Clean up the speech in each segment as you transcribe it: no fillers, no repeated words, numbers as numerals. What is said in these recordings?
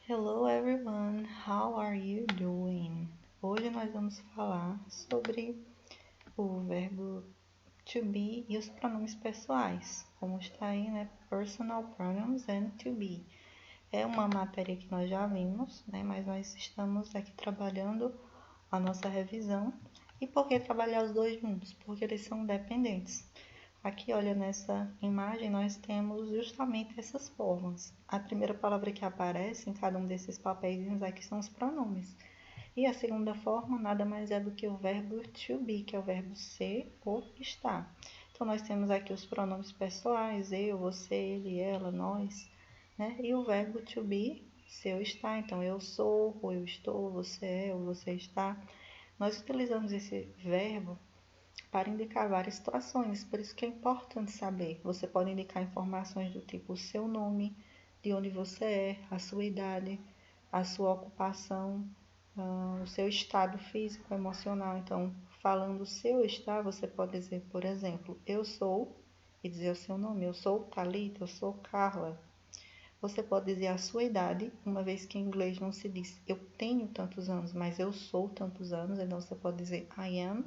Hello everyone, how are you doing? Hoje nós vamos falar sobre o verbo to be e os pronomes pessoais, como está aí, né? Personal pronouns and to be. É uma matéria que nós já vimos, né? Mas nós estamos aqui trabalhando a nossa revisão. E por que trabalhar os dois juntos? Porque eles são dependentes. Aqui, olha, nessa imagem nós temos justamente essas formas. A primeira palavra que aparece em cada um desses papéis aqui são os pronomes. E a segunda forma nada mais é do que o verbo to be, que é o verbo ser ou estar. Então, nós temos aqui os pronomes pessoais, eu, você, ele, ela, nós, né? E o verbo to be, ser ou estar. Então, eu sou, ou eu estou, você é, ou você está. Nós utilizamos esse verbo para indicar várias situações, por isso que é importante saber. Você pode indicar informações do tipo o seu nome, de onde você é, a sua idade, a sua ocupação, o seu estado físico, emocional. Então, falando o seu estado, você pode dizer, por exemplo, eu sou, e dizer o seu nome, eu sou Thalita, eu sou Carla. Você pode dizer a sua idade, uma vez que em inglês não se diz eu tenho tantos anos, mas eu sou tantos anos, então você pode dizer I am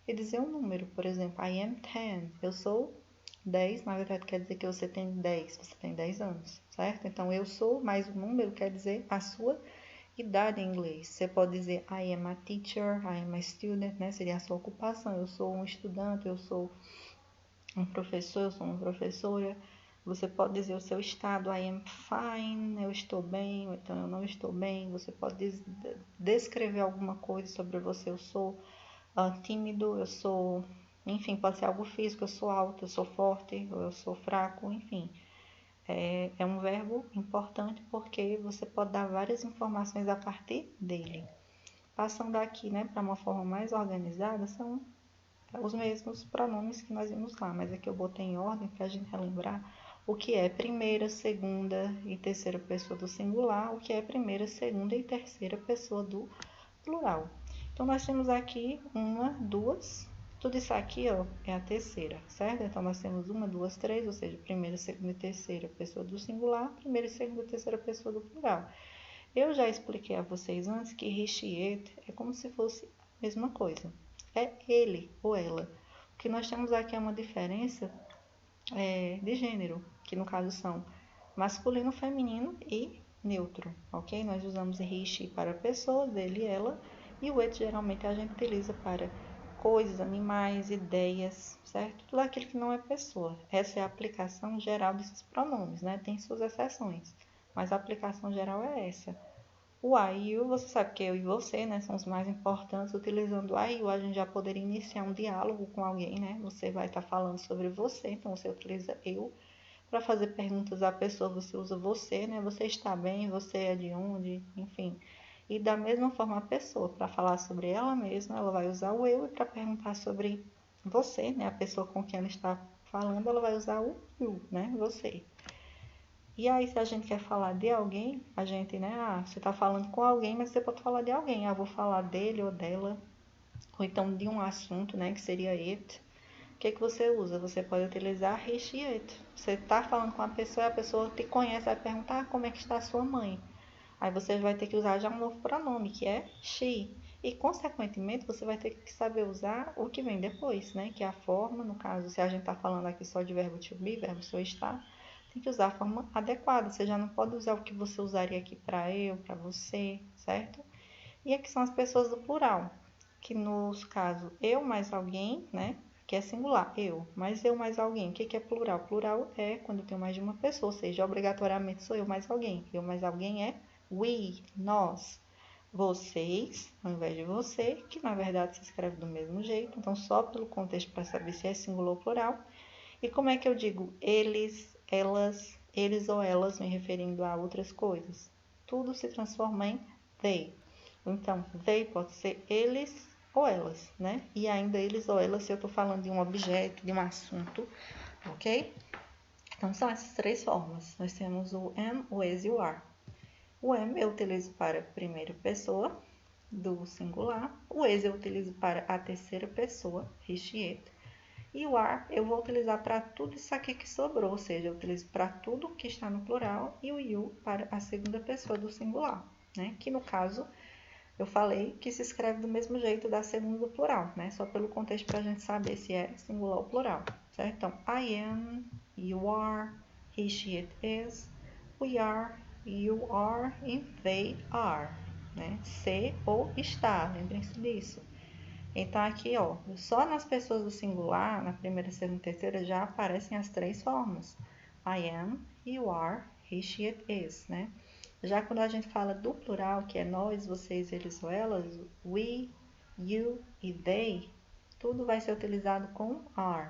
e dizer um número, por exemplo, I am 10, eu sou 10, na verdade quer dizer que você tem 10, você tem 10 anos, certo? Então eu sou mais o número quer dizer a sua idade em inglês. Você pode dizer I am a teacher, I am a student, né? Seria a sua ocupação, eu sou um estudante, eu sou um professor, eu sou uma professora. Você pode dizer o seu estado, I am fine, eu estou bem, ou então eu não estou bem. Você pode descrever alguma coisa sobre você, eu sou tímido, eu sou, enfim, pode ser algo físico, eu sou alto, eu sou forte, ou eu sou fraco, enfim. É um verbo importante porque você pode dar várias informações a partir dele. Passando aqui, né, para uma forma mais organizada, são os mesmos pronomes que nós vimos lá, mas aqui eu botei em ordem para a gente relembrar o que é primeira, segunda e terceira pessoa do singular, o que é primeira, segunda e terceira pessoa do plural. Então, nós temos aqui uma, duas, tudo isso aqui ó, é a terceira, certo? Então, nós temos uma, duas, três, ou seja, primeira, segunda e terceira pessoa do singular, primeira, segunda e terceira pessoa do plural. Eu já expliquei a vocês antes que he, she, it é como se fosse a mesma coisa. É ele ou ela. O que nós temos aqui é uma diferença de gênero, que no caso são masculino, feminino e neutro, ok? Nós usamos he, she para pessoas, ele e ela, e o it geralmente a gente utiliza para coisas, animais, ideias, certo? Tudo aquilo que não é pessoa. Essa é a aplicação geral desses pronomes, né? Tem suas exceções, mas a aplicação geral é essa. O I e o, você sabe que eu e você, né, são os mais importantes. Utilizando o I e o, a gente já poderia iniciar um diálogo com alguém, né? Você vai estar falando sobre você, então você utiliza eu. Para fazer perguntas à pessoa, você usa você, né? Você está bem, você é de onde, enfim. E da mesma forma a pessoa, para falar sobre ela mesma, ela vai usar o eu, e para perguntar sobre você, né? A pessoa com quem ela está falando, ela vai usar o you, né? Você. E aí, se a gente quer falar de alguém, a gente, né? Você está falando com alguém, mas você pode falar de alguém. Eu vou falar dele ou dela, ou então de um assunto, né? Que seria it. O que você usa? Você pode utilizar he, she, it. Você está falando com a pessoa te conhece, vai perguntar como é que está a sua mãe. Aí você vai ter que usar já um novo pronome, que é she. E, consequentemente, você vai ter que saber usar o que vem depois, né? Que é a forma, no caso, se a gente está falando aqui só de verbo to be, verbo sou estar, tem que usar a forma adequada. Você já não pode usar o que você usaria aqui para eu, para você, certo? E aqui são as pessoas do plural, que nos casos eu mais alguém, né? Que é singular, eu, mais eu mais alguém. O que é plural? Plural é quando eu tenho mais de uma pessoa, ou seja, obrigatoriamente sou eu mais alguém. Eu mais alguém é we, nós. Vocês, ao invés de você, que na verdade se escreve do mesmo jeito, então só pelo contexto para saber se é singular ou plural. E como é que eu digo eles, elas, eles ou elas, me referindo a outras coisas? Tudo se transforma em they. Então, they pode ser eles ou elas, né? E ainda eles ou elas se eu estou falando de um objeto, de um assunto, ok? Então, são essas três formas. Nós temos o am, o is e o are. O am eu utilizo para a primeira pessoa do singular. O is eu utilizo para a terceira pessoa, he, she, it. E o are eu vou utilizar para tudo isso aqui que sobrou, ou seja, eu utilizo para tudo que está no plural e o you para a segunda pessoa do singular, né? Que no caso, eu falei que se escreve do mesmo jeito da segunda do plural, né? Só pelo contexto para a gente saber se é singular ou plural, certo? Então, I am, you are, he, she, it is, we are, you are e they are, né? Ser ou estar, lembrem-se disso. Então, aqui, ó, só nas pessoas do singular, na primeira, segunda e terceira, já aparecem as três formas. I am, you are, he, she, it is, né? Já quando a gente fala do plural, que é nós, vocês, eles ou elas, we, you e they, tudo vai ser utilizado com are.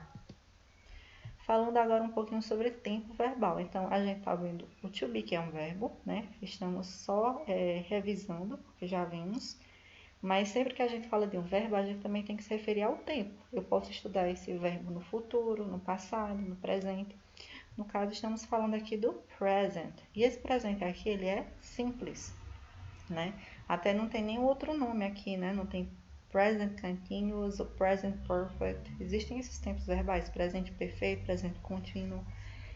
Falando agora um pouquinho sobre tempo verbal. Então, a gente está vendo o to be, que é um verbo, né? Estamos só revisando, porque já vimos. Mas sempre que a gente fala de um verbo, a gente também tem que se referir ao tempo. Eu posso estudar esse verbo no futuro, no passado, no presente. No caso, estamos falando aqui do present. E esse presente aqui, ele é simples, né? Até não tem nenhum outro nome aqui, né? Não tem present continuous ou present perfect. Existem esses tempos verbais, presente perfeito, presente contínuo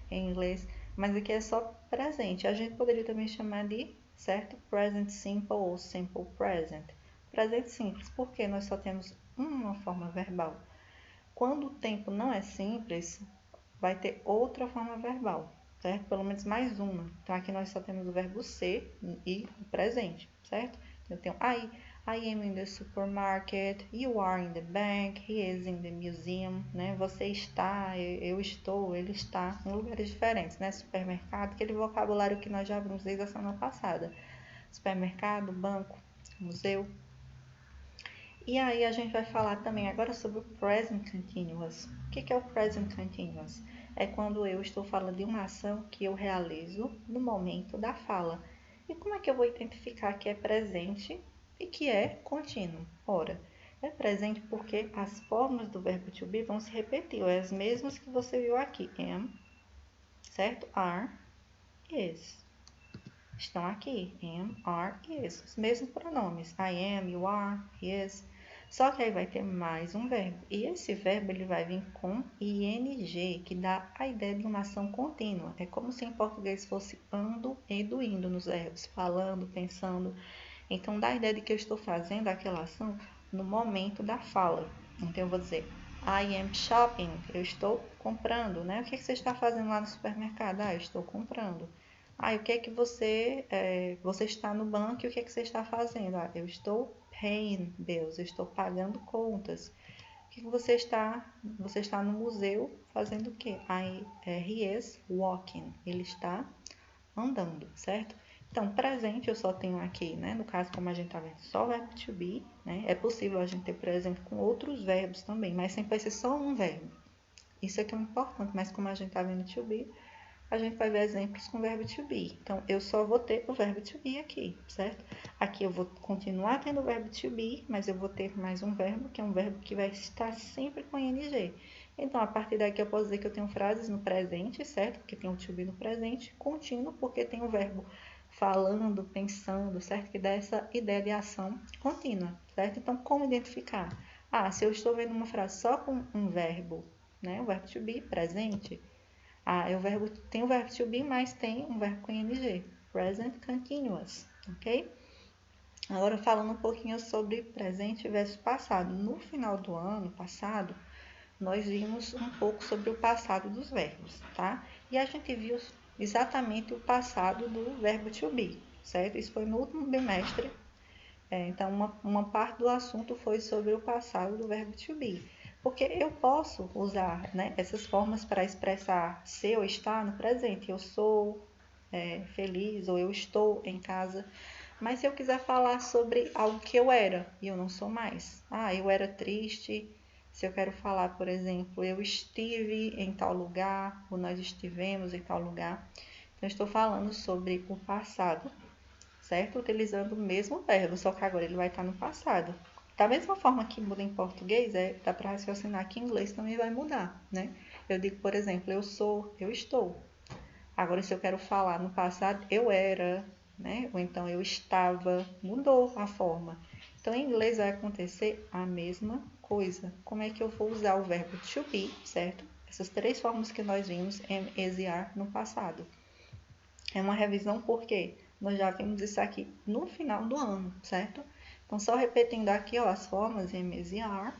em inglês. Mas aqui é só presente. A gente poderia também chamar de, certo? Present simple ou simple present. Presente simples, porque nós só temos uma forma verbal. Quando o tempo não é simples, vai ter outra forma verbal, certo? Pelo menos mais uma. Então, aqui nós só temos o verbo ser e o presente, certo? Eu tenho I am in the supermarket, you are in the bank, he is in the museum, né? Você está, eu estou, ele está em lugares diferentes, né? Supermercado, aquele vocabulário que nós já vimos desde a semana passada. Supermercado, banco, museu. E aí a gente vai falar também agora sobre o present continuous. O que é o present continuous? É quando eu estou falando de uma ação que eu realizo no momento da fala. E como é que eu vou identificar que é presente e que é contínuo? Ora, é presente porque as formas do verbo to be vão se repetir, é as mesmas que você viu aqui. Am, certo? Are, is. Estão aqui. Am, are, is. Os mesmos pronomes. I am, you are, he is. Só que aí vai ter mais um verbo. E esse verbo ele vai vir com ing, que dá a ideia de uma ação contínua. É como se em português fosse ando e indo nos verbos. Falando, pensando. Então, dá a ideia de que eu estou fazendo aquela ação no momento da fala. Então, eu vou dizer, I am shopping. Eu estou comprando, né? O que você está fazendo lá no supermercado? Ah, eu estou comprando. Ah, o que é que você está no banco e o que é que você está fazendo? Ah, eu estou paying bills, eu estou pagando contas. O que você está? Você está no museu fazendo o quê? He is walking, ele está andando, certo? Então, presente eu só tenho aqui, né? No caso, como a gente está vendo, só o verbo to be, né? É possível a gente ter presente com outros verbos também, mas sempre vai ser só um verbo. Isso aqui é importante, mas como a gente está vendo to be, a gente vai ver exemplos com o verbo to be. Então, eu só vou ter o verbo to be aqui, certo? Aqui eu vou continuar tendo o verbo to be, mas eu vou ter mais um verbo, que é um verbo que vai estar sempre com ing. Então, a partir daqui eu posso dizer que eu tenho frases no presente, certo? Porque tem o to be no presente, contínuo, porque tem o verbo falando, pensando, certo? Que dá essa ideia de ação contínua, certo? Então, como identificar? Ah, se eu estou vendo uma frase só com um verbo, né? O verbo to be, presente, tem o verbo to be, mas tem um verbo com ing, present continuous, ok? Agora falando um pouquinho sobre presente versus passado. No final do ano passado, nós vimos um pouco sobre o passado dos verbos, tá? E a gente viu exatamente o passado do verbo to be, certo? Isso foi no último bimestre. Então, uma parte do assunto foi sobre o passado do verbo to be. Porque eu posso usar, né, essas formas para expressar ser ou estar no presente. Eu sou feliz ou eu estou em casa. Mas se eu quiser falar sobre algo que eu era e eu não sou mais. Ah, eu era triste. Se eu quero falar, por exemplo, eu estive em tal lugar ou nós estivemos em tal lugar. Então, eu estou falando sobre o passado, certo? Utilizando o mesmo verbo, só que agora ele vai estar no passado. Da mesma forma que muda em português, dá para raciocinar que em inglês também vai mudar, né? Eu digo, por exemplo, eu sou, eu estou. Agora, se eu quero falar no passado, eu era, né? Ou então eu estava, mudou a forma. Então, em inglês vai acontecer a mesma coisa. coisa. Como é que eu vou usar o verbo to be, certo? Essas três formas que nós vimos am, is e are no passado. É uma revisão porque nós já vimos isso aqui no final do ano, certo? Então, só repetindo aqui, ó, as formas am, is e are.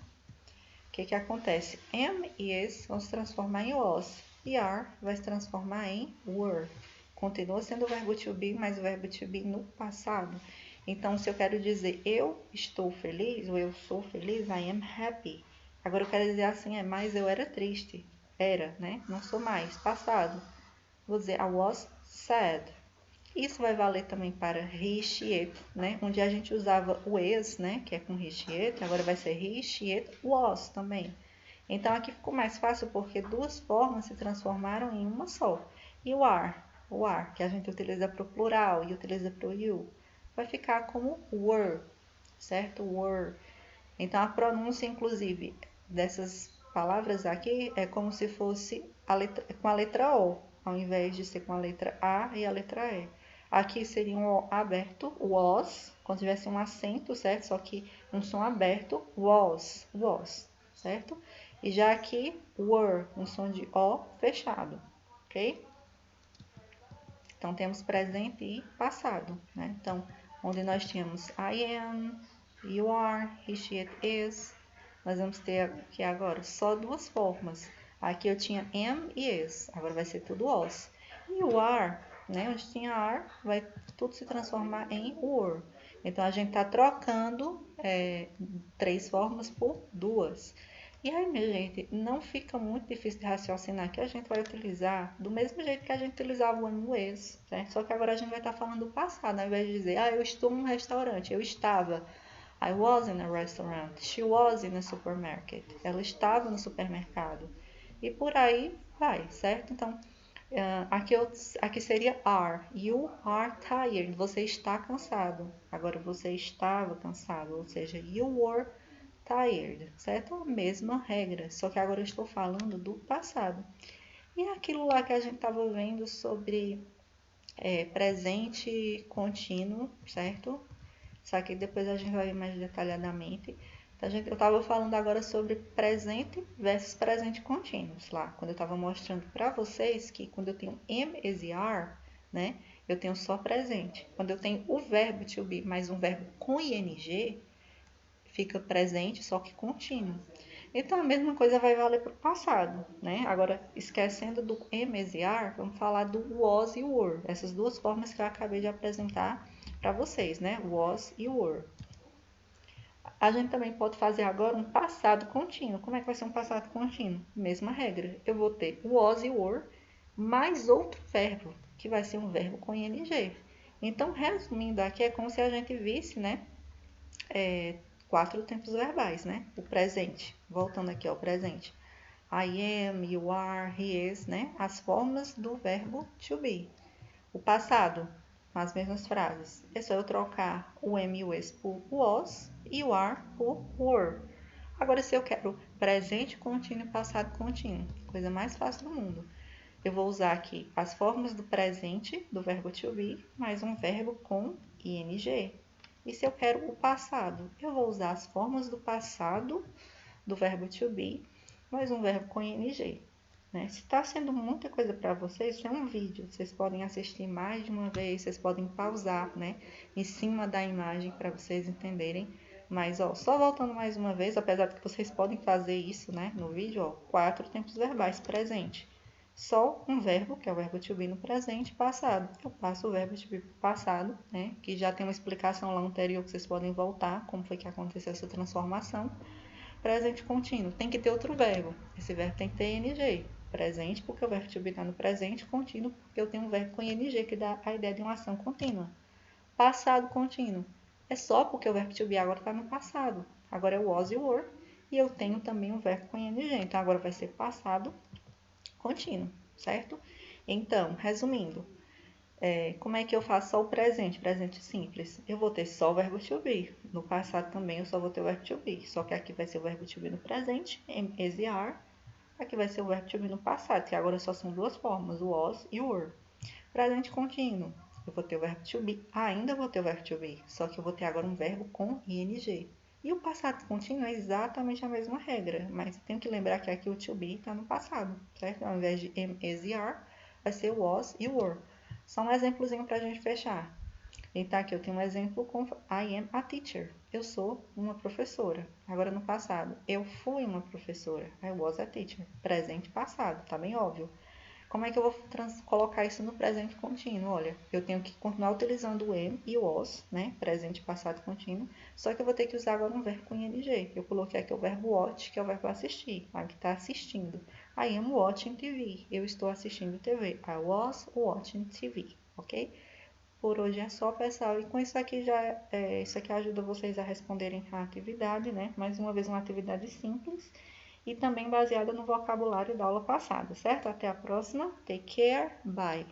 O que acontece? Am e is vão se transformar em was. E are vai se transformar em were. Continua sendo o verbo to be, mas o verbo to be no passado. Então, se eu quero dizer eu estou feliz ou eu sou feliz, I am happy. Agora eu quero dizer assim, mas eu era triste. Era, né? Não sou mais. Passado. Vou dizer I was sad. Isso vai valer também para he, she, it, né? Onde a gente usava o is, né? Que é com he, she, it. Agora vai ser he, she, it, was também. Então, aqui ficou mais fácil porque duas formas se transformaram em uma só. E o are, que a gente utiliza para o plural e utiliza para o you, vai ficar como were, certo? Were. Então, a pronúncia, inclusive, dessas palavras aqui é como se fosse com a letra O, ao invés de ser com a letra A e a letra E. Aqui seria um O aberto, was, quando tivesse um acento, certo? Só que um som aberto, was, certo? E já aqui, were, um som de O fechado, ok? Então, temos presente e passado, né? Então, onde nós tínhamos I am, you are, he, she, it is, nós vamos ter aqui agora só duas formas. Aqui eu tinha am e is, agora vai ser tudo was. E o are, né? Onde tinha are, vai tudo se transformar em were. Então, a gente está trocando três formas por duas. E aí, minha gente, não fica muito difícil de raciocinar que a gente vai utilizar do mesmo jeito que a gente utilizava o anyways, certo? Só que agora a gente vai estar falando do passado, ao invés de dizer, eu estou num restaurante, eu estava. I was in a restaurant. She was in a supermarket. Ela estava no supermercado. E por aí vai, certo? Então, aqui seria are. You are tired. Você está cansado. Agora, você estava cansado. Ou seja, you were tired, certo? A mesma regra, só que agora eu estou falando do passado. E aquilo lá que a gente estava vendo sobre presente contínuo, certo? Só que depois a gente vai ver mais detalhadamente. Então, eu estava falando agora sobre presente versus presente contínuos lá, quando eu estava mostrando para vocês que quando eu tenho am, is e are, né? Eu tenho só presente. Quando eu tenho o verbo to be mais um verbo com ing, fica presente, só que contínuo. Então, a mesma coisa vai valer para o passado, né? Agora, esquecendo do am, is e are, vamos falar do was e were. Essas duas formas que eu acabei de apresentar para vocês, né? Was e were. A gente também pode fazer agora um passado contínuo. Como é que vai ser um passado contínuo? Mesma regra. Eu vou ter was e were mais outro verbo, que vai ser um verbo com ing. Então, resumindo aqui, é como se a gente visse, né? 4 tempos verbais, né? O presente. Voltando aqui ao presente. I am, you are, he is, né? As formas do verbo to be. O passado, as mesmas frases. É só eu trocar o am e o is por was e o are por were. Agora, se eu quero presente contínuo e passado contínuo, coisa mais fácil do mundo, eu vou usar aqui as formas do presente do verbo to be mais um verbo com ing. E se eu quero o passado, eu vou usar as formas do passado do verbo to be mais um verbo com ing. Né? Se está sendo muita coisa para vocês, isso é um vídeo. Vocês podem assistir mais de uma vez, vocês podem pausar, né? Em cima da imagem para vocês entenderem. Mas, ó, só voltando mais uma vez, apesar de que vocês podem fazer isso, né? No vídeo, ó, 4 tempos verbais presente. Só um verbo, que é o verbo to be no presente, passado. Eu passo o verbo to be para o passado, né? Que já tem uma explicação lá anterior que vocês podem voltar, como foi que aconteceu essa transformação. Presente contínuo, tem que ter outro verbo. Esse verbo tem que ter ing. Presente, porque o verbo to be está no presente, contínuo, porque eu tenho um verbo com ing, que dá a ideia de uma ação contínua. Passado contínuo, é só porque o verbo to be agora está no passado. Agora é o was e o were, e eu tenho também um verbo com ing. Então, agora vai ser passado contínuo, certo? Então, resumindo, como é que eu faço só o presente? Presente simples. Eu vou ter só o verbo to be. No passado também eu só vou ter o verbo to be. Só que aqui vai ser o verbo to be no presente, am, is e are. Aqui vai ser o verbo to be no passado, que agora só são duas formas, o was e o were. Presente contínuo. Eu vou ter o verbo to be. Ainda vou ter o verbo to be. Só que eu vou ter agora um verbo com ing. E o passado contínuo é exatamente a mesma regra, mas tenho que lembrar que aqui o to be está no passado, certo? Ao invés de am, is e are, vai ser was e were. Só um exemplozinho para a gente fechar. Então aqui eu tenho um exemplo com I am a teacher. Eu sou uma professora. Agora no passado, eu fui uma professora. I was a teacher. Presente e passado, tá bem óbvio. Como é que eu vou colocar isso no presente contínuo? Olha, eu tenho que continuar utilizando o am e o was, né? Presente, passado contínuo. Só que eu vou ter que usar agora um verbo com ing. Eu coloquei aqui o verbo watch, que é o verbo assistir. Aqui está assistindo. I am watching TV. Eu estou assistindo TV. I was watching TV, ok? Por hoje é só, pessoal. E com isso aqui isso aqui ajuda vocês a responderem a atividade, né? Mais uma vez, uma atividade simples e também baseada no vocabulário da aula passada, certo? Até a próxima. Take care. Bye.